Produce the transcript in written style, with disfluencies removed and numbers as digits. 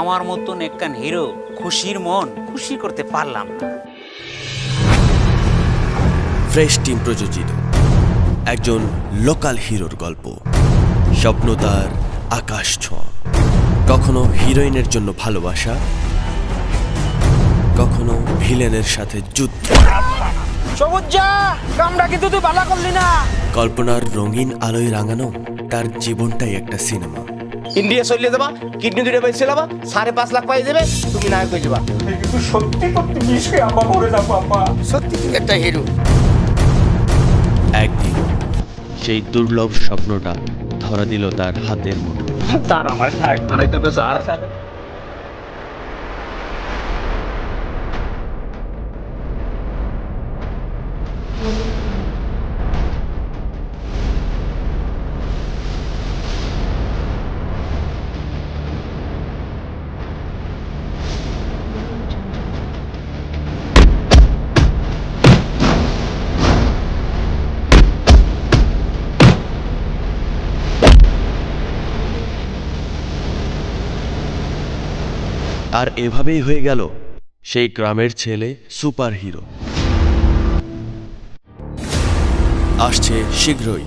আমার মতন একখান হিরো খুশির মন খুশি করতে পারলাম না। ফ্রেশ টিম প্রযোজিত একজন লোকাল হিরোর গল্প। স্বপ্ন তার আকাশ ছোঁয়া, কখনো হিরোইনের জন্য ভালোবাসা, কখনো ভিলেনের সাথে যুদ্ধ। সবুজা কামটা কিন্তু তুই ভালো করলি না। কল্পনার রঙিন আলোয় রাঙানো তার জীবনটাই একটা সিনেমা। ইন্ডিয়া চলিয়ে যাবা, কিডনি দুটো বেঁচে যাবা, 5.5 লাখ পাই দেবে, তুমি নায়ক হয়ে যাবা। কিন্তু সত্যি করতে মিশে আব্বা মরে যাবো আব্বা। সত্যি তুমি একটা হিরো। একদিন সেই দুর্লভ স্বপ্নটা ধরা দিল তার হাতের মুঠো। তার আমার থাক আরেকটা বেশ আর আর এভাবেই হয়ে গেল সেই গ্রামের ছেলে সুপার হিরো। আসছে শীঘ্রই।